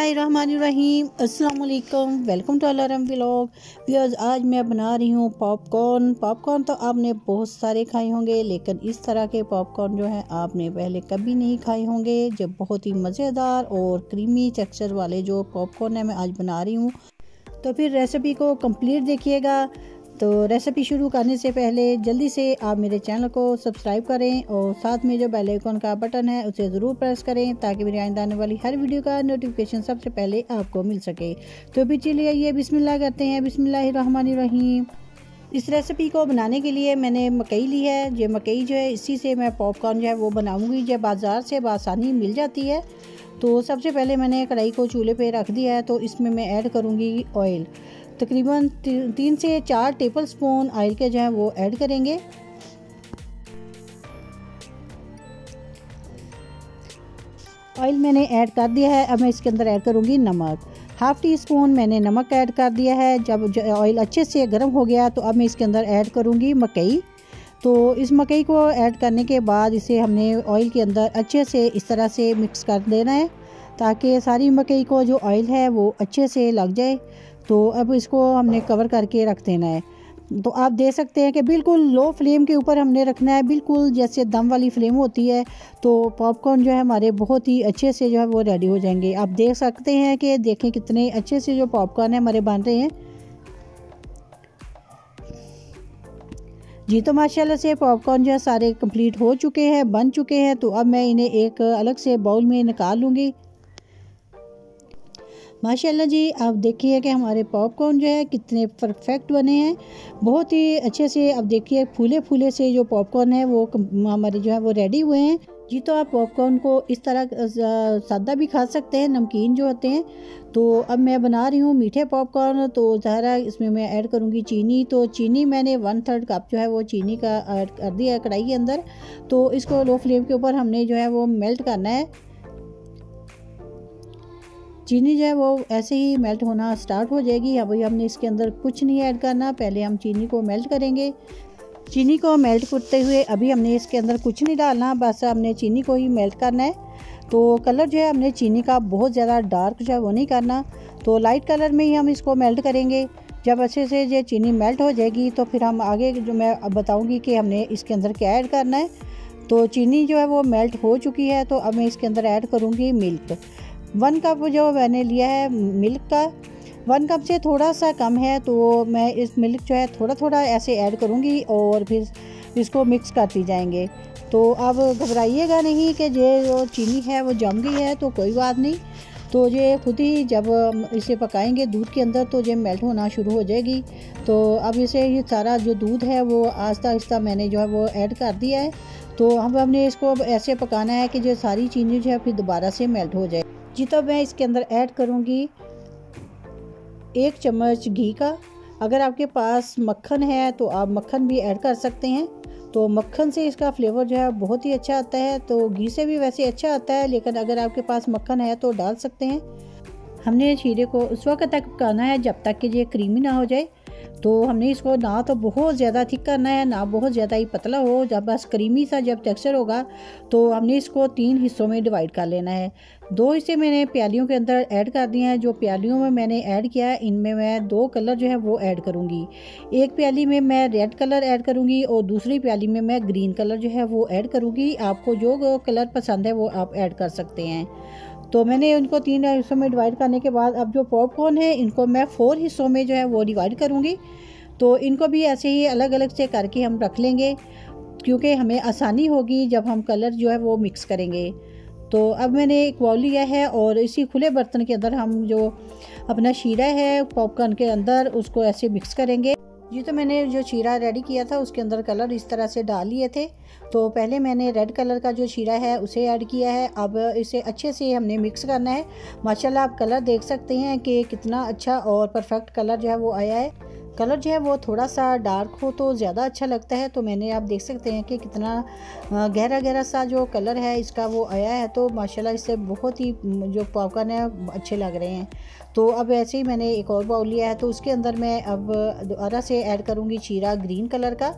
बिस्मिल्लाहिर्रहमानिर्रहीम। अस्सलाम वालेकुम। वेलकम टू अलाराम व्लॉग। व्यूअर्स, आज मैं बना रही हूँ पॉपकॉर्न तो आपने बहुत सारे खाए होंगे, लेकिन इस तरह के पॉपकॉर्न जो है आपने पहले कभी नहीं खाए होंगे। जो बहुत ही मज़ेदार और क्रीमी टेक्सचर वाले जो पॉपकॉर्न है मैं आज बना रही हूँ। तो फिर रेसिपी को कंप्लीट देखिएगा। तो रेसिपी शुरू करने से पहले जल्दी से आप मेरे चैनल को सब्सक्राइब करें और साथ में जो बेल आइकन का बटन है उसे ज़रूर प्रेस करें, ताकि मेरी आइंदा आने वाली हर वीडियो का नोटिफिकेशन सबसे पहले आपको मिल सके। तो भी चलिए ये बिस्मिल्लाह करते हैं। बिस्मिल्लाहिर्रहमानिर्रहीम। इस रेसिपी को बनाने के लिए मैंने मकई ली है। ये मकई जो है इसी से मैं पॉपकॉर्न जो है वो बनाऊँगी, जो बाज़ार से आसानी मिल जाती है। तो सबसे पहले मैंने कढ़ाई को चूल्हे पे रख दिया है। तो इसमें मैं ऐड करूँगी ऑयल। तकरीबन 3 से 4 टेबल स्पून ऑयल के जो है वो ऐड करेंगे। ऑयल मैंने ऐड कर दिया है। अब मैं इसके अंदर ऐड करूँगी नमक। हाफ़ टी स्पून मैंने नमक ऐड कर दिया है। जब ऑयल अच्छे से गर्म हो गया तो अब मैं इसके अंदर ऐड करूँगी मकई। तो इस मकई को ऐड करने के बाद इसे हमने ऑयल के अंदर अच्छे से इस तरह से मिक्स कर देना है, ताकि सारी मकई को जो ऑयल है वो अच्छे से लग जाए। तो अब इसको हमने कवर करके रख देना है। तो आप देख सकते हैं कि बिल्कुल लो फ्लेम के ऊपर हमने रखना है, बिल्कुल जैसे दम वाली फ्लेम होती है। तो पॉपकॉर्न जो है हमारे बहुत ही अच्छे से जो है वो रेडी हो जाएंगे। आप देख सकते हैं कि देखें कितने अच्छे से जो पॉपकॉर्न है हमारे बन रहे हैं जी। तो माशाल्लाह से पॉपकॉर्न जो है सारे कंप्लीट हो चुके हैं, बन चुके हैं। तो अब मैं इन्हें एक अलग से बाउल में निकाल लूँगी। माशाल्लाह जी, आप देखिए कि हमारे पॉपकॉर्न जो है कितने परफेक्ट बने हैं, बहुत ही अच्छे से। अब देखिए फूले फूले से जो पॉपकॉर्न है वो हमारे जो है वो रेडी हुए हैं जी। तो आप पॉपकॉर्न को इस तरह सादा भी खा सकते हैं, नमकीन जो होते हैं। तो अब मैं बना रही हूँ मीठे पॉपकॉर्न। तो ज़ाहिर है इसमें मैं ऐड करूँगी चीनी। तो चीनी मैंने 1/3 कप जो है वो चीनी का ऐड कर दिया है कढ़ाई के अंदर। तो इसको लो फ्लेम के ऊपर हमने जो है वो मेल्ट करना है। चीनी जो है वो ऐसे ही मेल्ट होना स्टार्ट हो जाएगी। अभी हमने इसके अंदर कुछ नहीं ऐड करना, पहले हम चीनी को मेल्ट करेंगे। चीनी को मेल्ट करते हुए अभी हमने इसके अंदर कुछ नहीं डालना, बस हमने चीनी को ही मेल्ट करना है। तो कलर जो है हमने चीनी का बहुत ज़्यादा डार्क जो है वो नहीं करना, तो लाइट कलर में ही हम इसको मेल्ट करेंगे। जब अच्छे से ये चीनी मेल्ट हो जाएगी तो फिर हम आगे जो मैं अब बताऊँगी कि हमने इसके अंदर क्या ऐड करना है। तो चीनी जो है वो मेल्ट हो चुकी है। तो अब मैं इसके अंदर ऐड करूँगी मिल्क। 1 कप जो मैंने लिया है मिल्क का, 1 कप से थोड़ा सा कम है। तो मैं इस मिल्क जो है थोड़ा थोड़ा ऐसे ऐड करूँगी और फिर इसको मिक्स करती जाएंगे। तो अब घबराइएगा नहीं कि ये जो चीनी है वो जम गई है, तो कोई बात नहीं। तो ये खुद ही जब इसे पकाएंगे दूध के अंदर तो ये मेल्ट होना शुरू हो जाएगी। तो अब इसे ये सारा जो दूध है वो आहिस्ता आहिस्ता मैंने जो है वो ऐड कर दिया है। तो अब हमने इसको ऐसे पकाना है कि जो सारी चीनी जो है फिर दोबारा से मेल्ट हो जाए जी। तो मैं इसके अंदर ऐड करूँगी 1 चम्मच घी का। अगर आपके पास मक्खन है तो आप मक्खन भी ऐड कर सकते हैं। तो मक्खन से इसका फ्लेवर जो है बहुत ही अच्छा आता है। तो घी से भी वैसे अच्छा आता है, लेकिन अगर आपके पास मक्खन है तो डाल सकते हैं। हमने शीरे को उस वक्त तक पकाना है जब तक कि ये क्रीमी ना हो जाए। तो हमने इसको ना तो बहुत ज़्यादा थिक करना है, ना बहुत ज़्यादा ही पतला हो। जब बस क्रीमी सा जब टेक्सचर होगा तो हमने इसको 3 हिस्सों में डिवाइड कर लेना है। 2 हिस्से मैंने प्यालियों के अंदर ऐड कर दिए हैं। जो प्यालियों में मैंने ऐड किया है इनमें मैं 2 कलर जो है वो ऐड करूँगी। एक प्याली में मैं रेड कलर ऐड करूँगी और दूसरी प्याली में मैं ग्रीन कलर जो है वो ऐड करूँगी। आपको जो कलर पसंद है वो आप ऐड कर सकते हैं। तो मैंने उनको 3 हिस्सों में डिवाइड करने के बाद अब जो पॉपकॉर्न है इनको मैं 4 हिस्सों में जो है वो डिवाइड करूँगी। तो इनको भी ऐसे ही अलग अलग से करके हम रख लेंगे, क्योंकि हमें आसानी होगी जब हम कलर जो है वो मिक्स करेंगे। तो अब मैंने एक बाउल लिया है और इसी खुले बर्तन के अंदर हम जो अपना शीरा है पॉपकॉर्न के अंदर उसको ऐसे मिक्स करेंगे जी। तो मैंने जो शीरा रेडी किया था उसके अंदर कलर इस तरह से डाल लिए थे। तो पहले मैंने रेड कलर का जो शीरा है उसे ऐड किया है। अब इसे अच्छे से हमने मिक्स करना है। माशाल्लाह आप कलर देख सकते हैं कि कितना अच्छा और परफेक्ट कलर जो है वो आया है। कलर जो है वो थोड़ा सा डार्क हो तो ज़्यादा अच्छा लगता है। तो मैंने आप देख सकते हैं कि कितना गहरा गहरा सा जो कलर है इसका वो आया है। तो माशाल्लाह इससे बहुत ही जो पॉपकॉर्न है अच्छे लग रहे हैं। तो अब ऐसे ही मैंने एक और बाउल लिया है। तो उसके अंदर मैं अब दोबारा से ऐड करूँगी शीरा ग्रीन कलर का।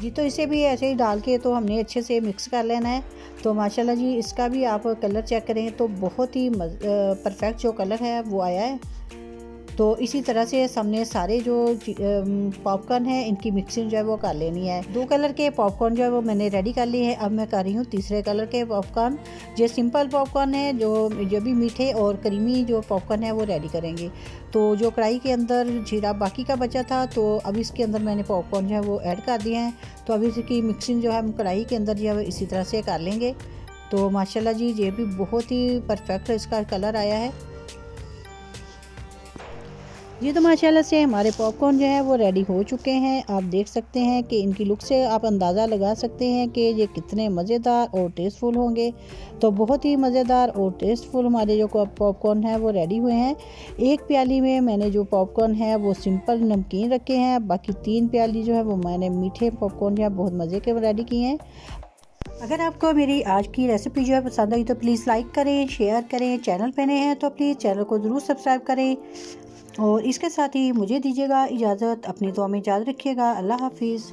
जी। तो इसे भी ऐसे ही डाल के तो हमने अच्छे से मिक्स कर लेना है। तो माशाल्लाह जी इसका भी आप कलर चेक करें तो बहुत ही परफेक्ट जो कलर है वो आया है। तो इसी तरह से हमने सारे जो पॉपकॉर्न है इनकी मिक्सिंग जो है वो कर लेनी है। 2 कलर के पॉपकॉर्न जो है वो मैंने रेडी कर लिए हैं। अब मैं कर रही हूँ तीसरे कलर के पॉपकॉर्न। जो सिंपल पॉपकॉर्न है जो भी मीठे और क्रीमी जो पॉपकॉर्न है वो रेडी करेंगे। तो जो कढ़ाई के अंदर जीरा बाकी का बचा था तो अब इसके अंदर मैंने पॉपकॉर्न जो है वो ऐड कर दिए हैं। तो अब इसकी मिक्सिंग जो है हम कढ़ाई के अंदर जो है इसी तरह से कर लेंगे। तो माशाल्लाह जी ये भी बहुत ही परफेक्ट इसका कलर आया है। ये तो माशाल्लाह से हमारे पॉपकॉर्न जो है वो रेडी हो चुके हैं। आप देख सकते हैं कि इनकी लुक से आप अंदाज़ा लगा सकते हैं कि ये कितने मज़ेदार और टेस्टफुल होंगे। तो बहुत ही मज़ेदार और टेस्टफुल हमारे जो पॉपकॉर्न है वो रेडी हुए हैं। एक प्याली में मैंने जो पॉपकॉर्न है वो सिंपल नमकीन रखे हैं, बाकी 3 प्याली जो है वो मैंने मीठे पॉपकॉर्न जो है बहुत मज़े के रेडी किए हैं। अगर आपको मेरी आज की रेसिपी जो है पसंद आई तो प्लीज़ लाइक करें, शेयर करें। चैनल पे नए हैं तो प्लीज़ चैनल को ज़रूर सब्सक्राइब करें और इसके साथ ही मुझे दीजिएगा इजाज़त। अपनी दुआ में याद रखिएगा। अल्लाह हाफिज़।